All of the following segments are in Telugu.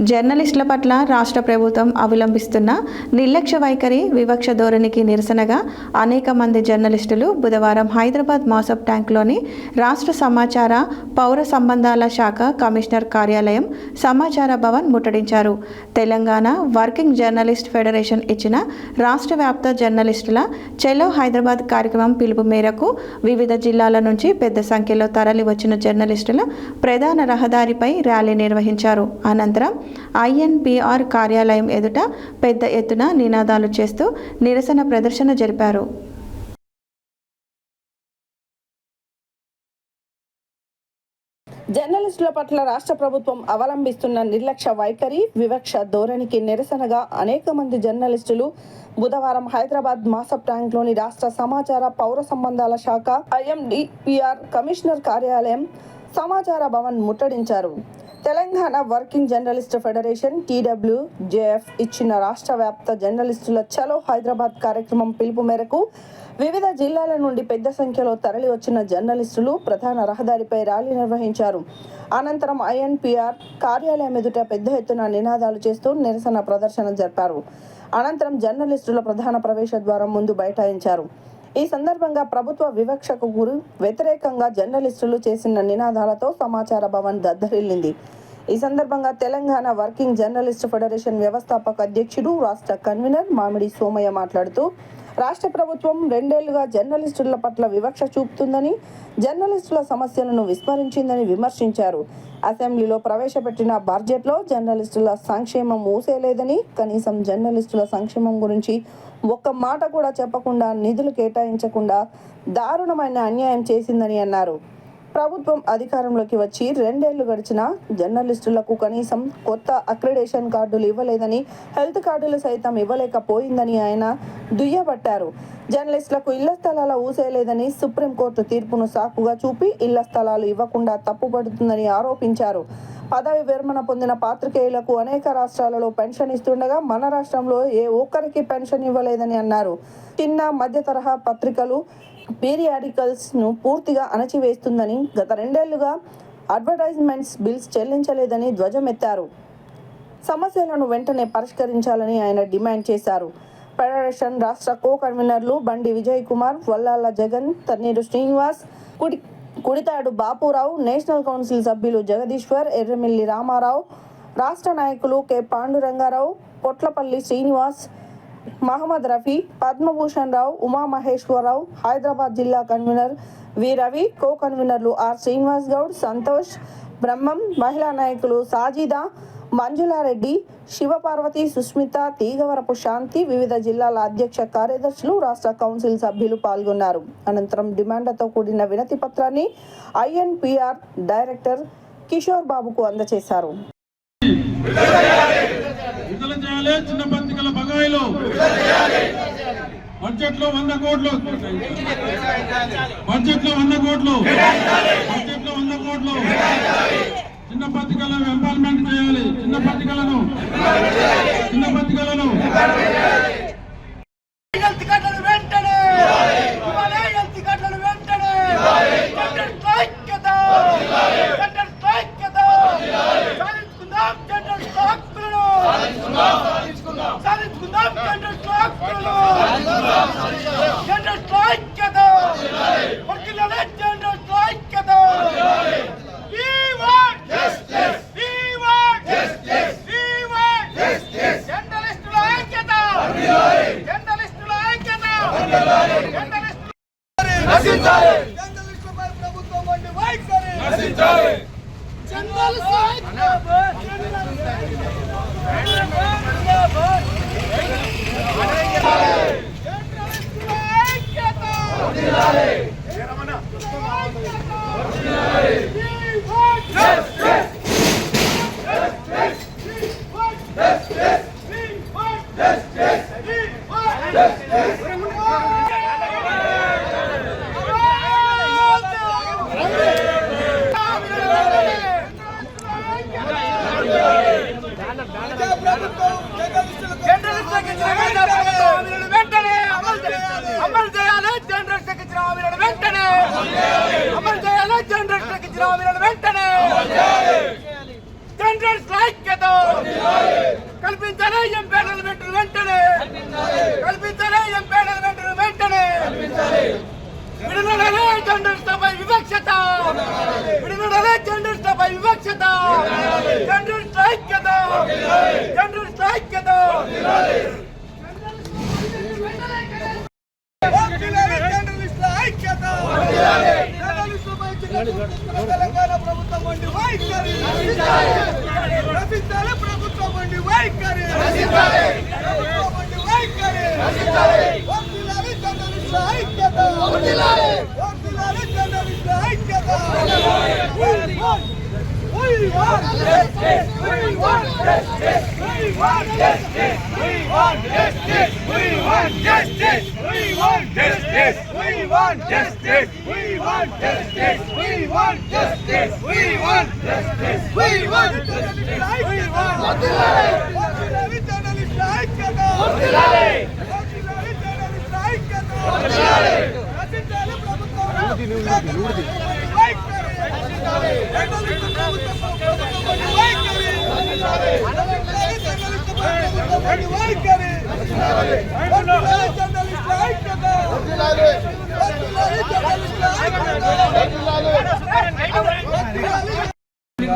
జర్నలిస్టుల పట్ల రాష్ట్ర ప్రభుత్వం అవలంబిస్తున్న నిర్లక్ష్య వైఖరి, వివక్ష ధోరణికి నిరసనగా అనేక మంది జర్నలిస్టులు బుధవారం హైదరాబాద్ మాసప్ ట్యాంక్లోని రాష్ట్ర సమాచార, పౌర సంబంధాల శాఖ కమిషనర్ కార్యాలయం, సమాచార భవన్ ముట్టడించారు. తెలంగాణ వర్కింగ్ జర్నలిస్ట్ ఫెడరేషన్ ఇచ్చిన రాష్ట్ర వ్యాప్త జర్నలిస్టుల చెలో హైదరాబాద్ కార్యక్రమం పిలుపు మేరకు వివిధ జిల్లాల నుంచి పెద్ద సంఖ్యలో తరలి వచ్చిన జర్నలిస్టులు ప్రధాన రహదారిపై ర్యాలీ నిర్వహించారు. అనంతరం INPR కార్యాలయం ఎదుట పెద్ద ఎత్తున నినాదాలు చేస్తూ నిరసన ప్రదర్శన జరిపారు. జర్నలిస్టుల పట్ల రాష్ట్ర ప్రభుత్వం అవలంబిస్తున్న నిర్లక్ష్య వైఖరి, వివక్ష ధోరణికి నిరసనగా అనేక మంది జర్నలిస్టులు బుధవారం హైదరాబాద్ మాసప్ ట్యాంక్లోని రాష్ట్ర సమాచార, పౌర సంబంధాల శాఖ INPR కమిషనర్ కార్యాలయం, సమాచార భవన్ ముట్టడించారు. Telangana working journalist federation TWJF ఇచ్చిన రాష్ట్ర వ్యాప్త జర్నలిస్టుల చలో హైదరాబాద్ కార్యక్రమం పిలుపు మేరకు వివిధ జిల్లాల నుండి పెద్ద సంఖ్యలో తరలి వచ్చిన జర్నలిస్టులు ప్రధాన రహదారిపై ర్యాలీ నిర్వహించారు. అనంతరం INPR కార్యాలయం ఎదుట పెద్ద ఎత్తున నినాదాలు చేస్తూ నిరసన ప్రదర్శన జరిపారు. అనంతరం జర్నలిస్టుల ప్రధాన ప్రవేశ ద్వారం ముందు బైఠాయించారు. ఈ సందర్భంగా ప్రభుత్వ వివక్షకు వ్యతిరేకంగా జర్నలిస్టులు చేసిన నినాదాలతో సమాచార భవన్ దద్దరిల్లింది. ఈ సందర్భంగా తెలంగాణ వర్కింగ్ జర్నలిస్ట్ ఫెడరేషన్ వ్యవస్థాపక అధ్యక్షుడు, రాష్ట్ర కన్వీనర్ మామిడి సోమయ్య మాట్లాడుతూ రాష్ట్ర ప్రభుత్వం 2 ఏళ్లుగా జర్నలిస్టుల పట్ల వివక్ష చూపుతుందని, జర్నలిస్టుల సమస్యలను విస్మరించిందని విమర్శించారు. అసెంబ్లీలో ప్రవేశపెట్టిన బడ్జెట్లో జర్నలిస్టుల సంక్షేమం ఊసేలేదని, కనీసం జర్నలిస్టుల సంక్షేమం గురించి ఒక్క మాట కూడా చెప్పకుండా నిధులు కేటాయించకుండా దారుణమైన అన్యాయం చేసిందని అన్నారు. ప్రభుత్వం అధికారంలోకి వచ్చి 2 ఏళ్లు గడిచినా జర్నలిస్టులకు కనీసం కొత్త అక్రిడేషన్ కార్డులు ఇవ్వలేదని, హెల్త్ కార్డులు సైతం ఇవ్వలేకపోయిందని ఆయన దుయ్యబట్టారు. జర్నలిస్టులకు ఇళ్ల స్థలాల ఊసేయలేదని, సుప్రీంకోర్టు తీర్పును సాకుగా చూపి ఇళ్ల స్థలాలు ఇవ్వకుండా తప్పుపడుతుందని ఆరోపించారు. పదవి విరమణ పొందిన పాత్రికేయులకు అనేక రాష్ట్రాలలో పెన్షన్ ఇస్తుండగా మన రాష్ట్రంలో ఏ ఒక్కరికి పెన్షన్ ఇవ్వలేదని అన్నారు. చిన్న మధ్య తరహా పత్రికలు, పీరియాడికల్స్ ను పూర్తిగా అణచివేస్తుందని, గత 2 ఏళ్లుగా అడ్వర్టైజ్మెంట్స్ బిల్స్ చెల్లించలేదని ధ్వజమెత్తారు. సమస్యలను వెంటనే పరిష్కరించాలని ఆయన డిమాండ్ చేశారు. ఫెడరేషన్ రాష్ట్ర కో కన్వీనర్లు బండి విజయ్ కుమార్, వల్లాల జగన్, తన్నీరు శ్రీనివాస్, కుడితాడు బాపురావు, నేషనల్ కౌన్సిల్ సభ్యులు జగదీశ్వర్, ఎర్రమిల్లి రామారావు, రాష్ట్ర నాయకులు కె పాండురంగారావు, పొట్లపల్లి శ్రీనివాస్, మహమ్మద్ రఫీ, పద్మభూషణ్ రావు, ఉమామహేశ్వరరావు, హైదరాబాద్ జిల్లా కన్వీనర్ వి రవి, కో కన్వీనర్లు ఆర్ శ్రీనివాస్ గౌడ్, సంతోష్, బ్రహ్మం, మహిళా నాయకులు సాజిదా, మంజులారెడ్డి, శివపార్వతి, సుస్మిత, తీగవరపు శాంతి, వివిధ జిల్లాల అధ్యక్ష కార్యదర్శులు, రాష్ట్ర కౌన్సిల్ సభ్యులు పాల్గొన్నారు. అనంతరం డిమాండ్లతో కూడిన వినతి పత్రాన్ని INPR డైరెక్టర్ కిషోర్ బాబుకు అందజేశారు. చిన్న పత్రికల బకాయిలు బడ్జెట్లో 100 కోట్లు, చిన్న పత్రికలను ఎంపావర్మెంట్ చేయాలి. చిన్న పత్రికలను జనరల్ స్ట్రైక్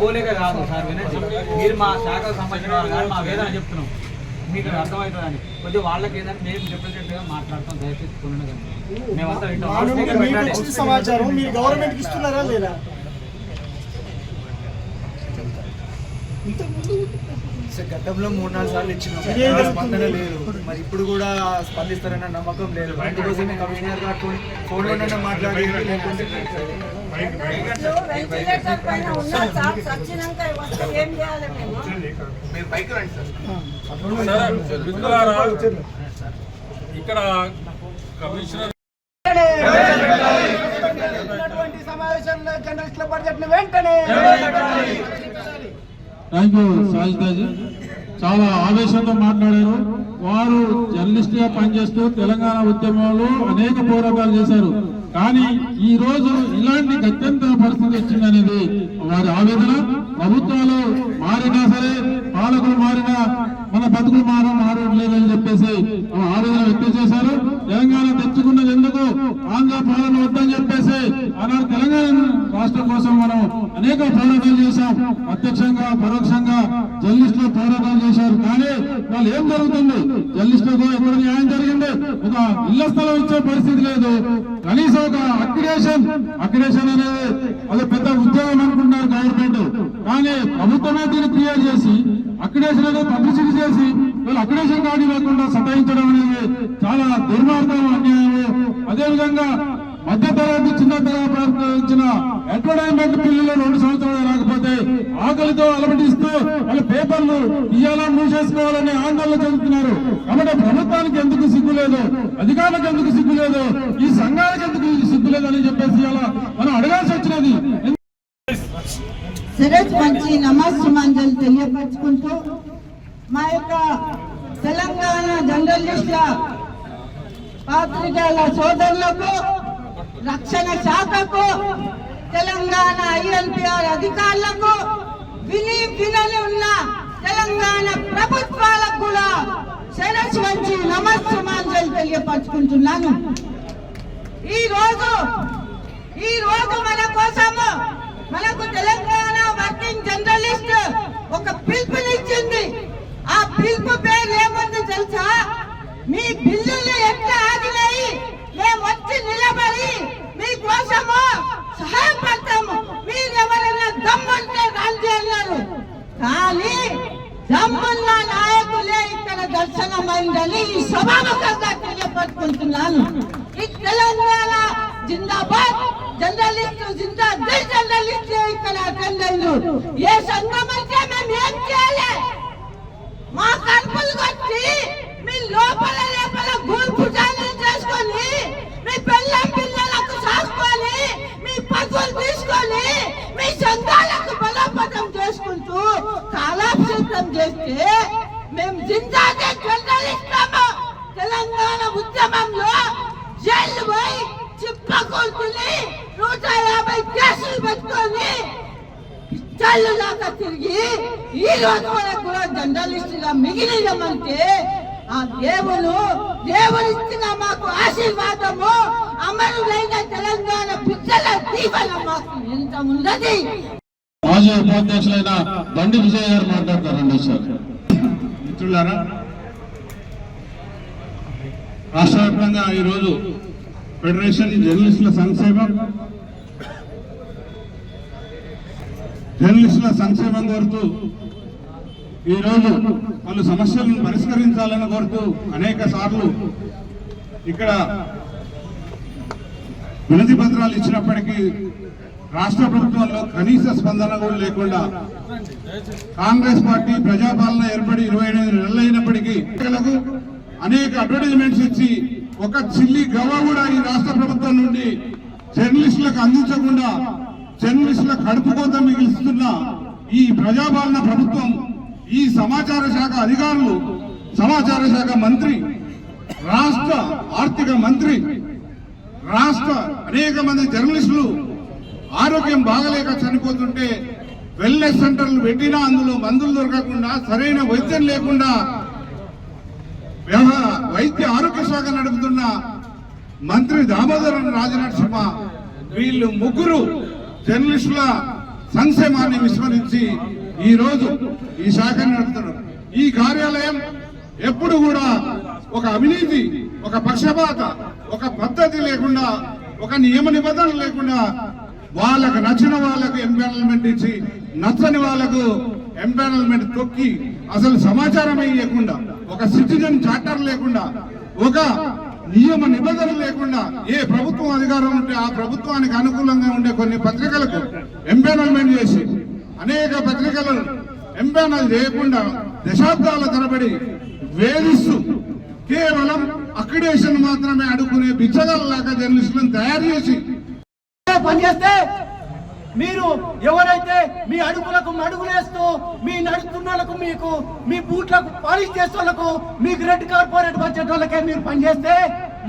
పోలేక కాదు సార్, వినండి. మీరు మా శాఖకు సంబంధించిన వాళ్ళు కానీ మా వేదన చెప్తున్నాం, మీకు అర్థమవుతుందని. కొద్దిగా వాళ్ళకి ఏంటంటే మేము రిప్రజెంటేటివ్గా మాట్లాడతాం, దయచేసి కొనగా మేమంతా వింటాం. సమాచారం మీరు గవర్నమెంట్కి ఇస్తున్నారా లేదా? గతంలో 3-4 సార్లు ఇచ్చినాం, స్పందన లేదు. మరి ఇప్పుడు కూడా స్పందిస్తారన్న నమ్మకం లేదు. అందుకోసమే కమిషనర్ గారితో ఫోన్లోనే మాట్లాడి లేకుంటే ఇక్కడ కమిషనర్ సమావేశంలో జర్నలిస్టుల బడ్జెట్ వెంటనే. థ్యాంక్ యూ సాజిదాజీ, చాలా ఆవేశంతో మాట్లాడారు. వారు జర్నలిస్ట్ గా పనిచేస్తూ తెలంగాణ ఉద్యమంలో అనేక పోరాటాలు చేశారు. కానీ ఈ రోజు ఇలాంటి గత్యంతర పరిస్థితి వచ్చిందనేది వారి ఆవేదన. ప్రభుత్వాలు మారినా సరే, పాలకులు మారినా మన బతుకులు మారలేదని చెప్పేసి ఆవేదన వ్యక్తం చేశారు. తెలంగాణ తెచ్చుకున్నది ఎందుకు, ఆంధ్ర పాలన వద్దని చెప్పేసి ఆనాడు తెలంగాణ రాష్ట్రం కోసం మనం అనేక పోరాటాలు చేశాం. ప్రత్యక్షంగా పరోక్షంగా జర్నలిస్టులు పోరాటాలు చేశారు. కానీ వాళ్ళు ఏం జరుగుతుంది, జర్నలిస్టులకు ఎక్కడ న్యాయం జరిగింది? ఒక ఇళ్ల స్థలం ఇచ్చే పరిస్థితి లేదు. కనీసం ఒక అక్రిడేషన్ అనేది అది పెద్ద ఉద్యోగం అనుకుంటున్నారు గవర్నమెంట్. కానీ ప్రభుత్వమే దీన్ని క్లియర్ చేసి అక్రిడేషన్ అనేది పబ్లిసిటీ చేసి వీళ్ళు అక్రిడేషన్ కార్డు లేకుండా సతాయించడం అనేది చాలా దుర్మార్గం, అన్యాయం. అదేవిధంగా మధ్యతరగతి చిన్న తరగతి ఇచ్చిన అడ్వర్టైజ్మెంట్ బిల్లులు 2 సంవత్సరాలు రాకపోతే ఆకలితో అలమటిస్తూ వాళ్ళ పేపర్లు ఇయ్యాలా మూసేసుకోవాలని ఆందోళన చెందుతున్నారు. కాబట్టి ప్రభుత్వానికి ఎందుకు సిగ్గు లేదు, అధికారులకు ఎందుకు సిగ్గు లేదు, ఈ సంఘాలకు ఎందుకు సిగ్గు లేదు అని చెప్పేసి అలా మనం అడగాల్సి వచ్చినది. శరత్ మంచి నమస్సుమాంజలు తెలియపరుచుకుంటూ మా యొక్క తెలంగాణ జర్నలిస్టుల పాత్రికేయుల సోదరులకు, రక్షణ శాఖకు, తెలంగాణ INPR అధికారులకు, వినని ఉన్న తెలంగాణ ప్రభుత్వాలకు కూడా శరత్ మంచి నమస్సుమాంజలు తెలియపరుచుకుంటున్నాను. ఈ రోజు మన కోసము మనకు తెలంగాణ వర్కింగ్ జర్నలిస్ట్ ఒక పిలుపునిచ్చింది. ఆ పిలుపు పేరు ఏముంది తెలుసా? మీ బిల్లులు ఎట్లా ఆగినాయి, మేము వచ్చి నిలబడి మీకోసము సహాయపడతాము, మీరు ఎవరైనా దమ్ముంటే రండి అన్నారు. కానీ దమ్మున్న నాయకులే ఇక్కడ దర్శనమైందని ఈ సభాముఖంగా తెలియపరుచుకుంటున్నాను. ఈ తెలంగాణ జిందాబాద్, జర్నలిస్టు జిందాబాద్, జర్నలిస్టు ఇక్కడ అటెండ్ అయ్యారు. ఏ సంఘం అంటే మేము ఏం చేయాలి? మా కడుపులు కొట్టి మీ లోపల గూల్పుజాలు చేసుకొని మీ పిల్లలకు సాసుకొని మీ పశువులు తీసుకొని మీ సంఘాలకు బలోపేతం చేసుకుంటూ కాలాక్షేత్రం చేస్తే మేము జిందాగే జర్నలిస్తాము. తెలంగాణ ఉద్యమంలో జైలు పోయి చిప్పకూర్చుని 150 కేసులు పెట్టుకొని చల్లులాగా తిరిగి ఈ రోజు వరకు కూడా జర్నలిస్టుగా మిగిలినమంటే ఆ దేవుడిచ్చిన మాకు ఆశీర్వాదము, అమరులైన తెలంగాణ బిడ్డల దీవెన మాకు ఎంత ఉన్నది. మాజీ ఉపాధ్యక్షులైన బండి విజయ్ గారు మాట్లాడతారండి. సార్ మిత్రులారా, రాష్ట్ర వ్యాప్తంగా ఈరోజు ఫెడరేషన్ జర్నలిస్టుల సంక్షేమం కోరుతూ ఈరోజు పలు సమస్యలను పరిష్కరించాలని కోరుతూ అనేక సార్లు ఇక్కడ వినతి పత్రాలు ఇచ్చినప్పటికీ రాష్ట్ర ప్రభుత్వంలో కనీస స్పందన కూడా లేకుండా కాంగ్రెస్ పార్టీ ప్రజాపాలన ఏర్పడి 28 నెలలు అయినప్పటికీ అనేక అడ్వర్టైజ్మెంట్స్ ఇచ్చి ఒక చిల్లి గవ్వ కూడా ఈ రాష్ట్ర ప్రభుత్వం నుండి జర్నలిస్టులకు అందించకుండా జర్నలిస్టుల కడుపు కోత మిగిలిస్తున్న ఈ ప్రజాపాలన ప్రభుత్వం, ఈ సమాచార శాఖ అధికారులు, సమాచార శాఖ మంత్రి, రాష్ట్ర ఆర్థిక మంత్రి, రాష్ట్ర అనేక మంది జర్నలిస్టులు ఆరోగ్యం బాగలేక చనిపోతుంటే వెల్నెస్ సెంటర్లు పెట్టినా అందులో మందులు దొరకకుండా, సరైన వైద్యం లేకుండా వైద్య ఆరోగ్య శాఖ నడుపుతున్న మంత్రి దామోదరం రాజనరసింహ, వీళ్ళు ముగ్గురు జర్నలిస్టుల సంక్షేమాన్ని విస్మరించి ఈ రోజు ఈ శాఖను నడుపుతున్నారు. ఈ కార్యాలయం ఎప్పుడు కూడా ఒక అవినీతి, ఒక పక్షపాత, ఒక పద్ధతి లేకుండా, ఒక నియమ నిబంధనలు లేకుండా వాళ్ళకు నచ్చిన వాళ్ళకు ఎంపానల్మెంట్ ఇచ్చి నచ్చని వాళ్ళకు ఎంపానల్మెంట్ తొక్కి అసలు సమాచారం ఇవ్వకుండా, ఒక సిటిజన్ చార్టర్ లేకుండా, ఒక నియమ నిబంధనలు లేకుండా ఏ ప్రభుత్వం అధికారం ఉంటే ఆ ప్రభుత్వానికి అనుకూలంగా ఉండే కొన్ని పత్రికలకు ఎంపానల్మెంట్ చేసి అనేక పత్రికలను ఎంపానల్ చేయకుండా దశాబ్దాల తరబడి వేధిస్తూ కేవలం అక్రిడేషన్ మాత్రమే అడుగునే బిచ్చగాళ్ళలాగా జర్నలిస్టులను తయారు చేసి పనిచేస్తే మీరు ఎవరైతే మీ అడుగులకు మడుగులేస్తూ మీ నడుస్తున్నోళ్లకు మీకు మీ బూట్లకు పాలిష్ చేసే వాళ్ళకు మీకు రెడ్ కార్పొరేట్ బడ్జెట్ వాళ్ళకే మీరు పనిచేస్తే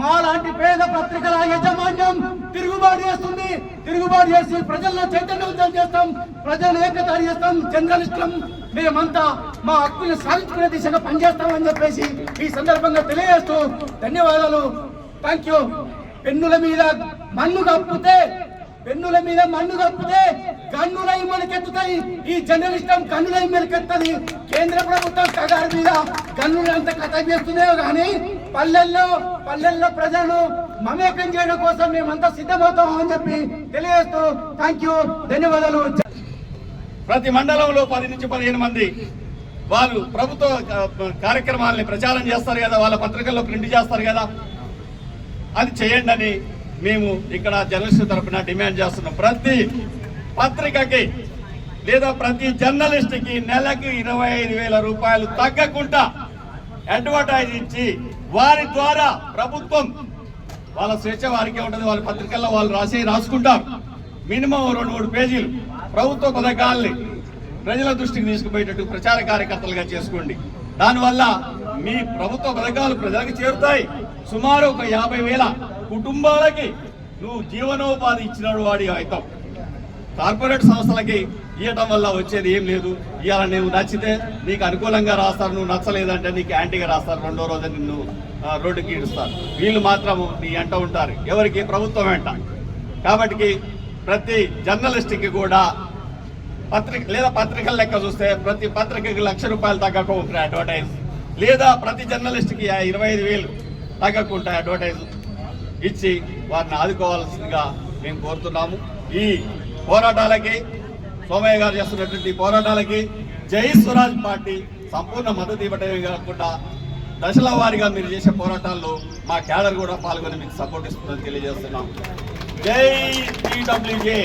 మా లాంటి పేద పత్రికల యాజమాన్యం తిరుగుబాటు చేస్తుంది. తిరుగుబాటు చేసి ప్రజల్లో చైతన్యవంతం చేస్తాం, ప్రజలను ఏకతాటి చేస్తాం. జర్నలిస్టులం మేమంతా మా హక్కులను సాధించుకునే దిశగా పనిచేస్తామని చెప్పేసి ఈ సందర్భంగా తెలియజేస్తూ ధన్యవాదాలు. Thank you. పెన్నుల మీద మన్ను కప్పితే కన్నులై మనకెత్తుతాయి. ఈ జర్నలిస్టం కన్నులై మనకెత్తది. కేంద్ర ప్రభుత్వం కగారు మీద కన్నులంత కథ చేస్తున్నాయో కానీ పల్లెల్లో ప్రజలను మమేకం చేయడం కోసం మేమంతా సిద్ధమవుతాం అని చెప్పి తెలియజేస్తూ థ్యాంక్ యూ, ధన్యవాదాలు. ప్రతి మండలంలో 10 నుంచి 15 మంది వాళ్ళు ప్రభుత్వ కార్యక్రమాలని ప్రచారం చేస్తారు కదా, వాళ్ళ పత్రికల్లో ప్రింట్ చేస్తారు కదా, అది చేయండి అని మేము ఇక్కడ జర్నలిస్టు తరఫున డిమాండ్ చేస్తున్నాం. ప్రతి పత్రికకి లేదా ప్రతి జర్నలిస్ట్కి నెలకి 25,000 రూపాయలు తగ్గకుండా అడ్వర్టైజ్ ఇచ్చి వారి ద్వారా ప్రభుత్వం వాళ్ళ స్వేచ్ఛ వారికే ఉంటుంది. వాళ్ళ పత్రికల్లో వాళ్ళు రాసుకుంటారు. మినిమం 2-3 పేజీలు ప్రభుత్వ పథకాల్ని ప్రజల దృష్టికి తీసుకుపోయేటట్టు ప్రచార కార్యకర్తలుగా చేసుకోండి. దానివల్ల మీ ప్రభుత్వ పథకాలు ప్రజలకు చేరుతాయి. సుమారు ఒక 50,000 కుటుంబాలకి నువ్వు జీవనోపాధి ఇచ్చిన వాడి అవుతావు. కార్పొరేట్ సంస్థలకి ఇవ్వటం వల్ల వచ్చేది ఏం లేదు. ఇవాళ నువ్వు నచ్చితే నీకు అనుకూలంగా రాస్తారు, నువ్వు నచ్చలేదంటే నీకు యాంటీగా రాస్తారు. 2వ రోజు నిన్ను రోడ్డుకి ఈడుస్తారు. వీళ్ళు మాత్రము నీ వెంట ఉంటారు, ఎవరికి? ప్రభుత్వం వెంట. కాబట్టి ప్రతి జర్నలిస్ట్కి కూడా పత్రికల లెక్క చూస్తే ప్రతి పత్రికకి ₹1,00,000 తగ్గకుండా అడ్వర్టైజ్, లేదా ప్రతి జర్నలిస్ట్కి 25,000 తగ్గకుండా అడ్వర్టైజ్ ఇచ్చి వారిని ఆదుకోవాల్సిందిగా మేము కోరుతున్నాము. ఈ పోరాటాలకి, సోమయ్య గారు చేస్తున్నటువంటి పోరాటాలకి జై స్వరాజ్ పార్టీ సంపూర్ణ మద్దతు ఇవ్వటమే కాకుండా దశల వారీగా మీరు చేసే పోరాటాల్లో మా క్యాడర్ కూడా పాల్గొని మీకు సపోర్ట్ ఇస్తుందని తెలియజేస్తున్నాం. జై టీడబ్ల్యూజే.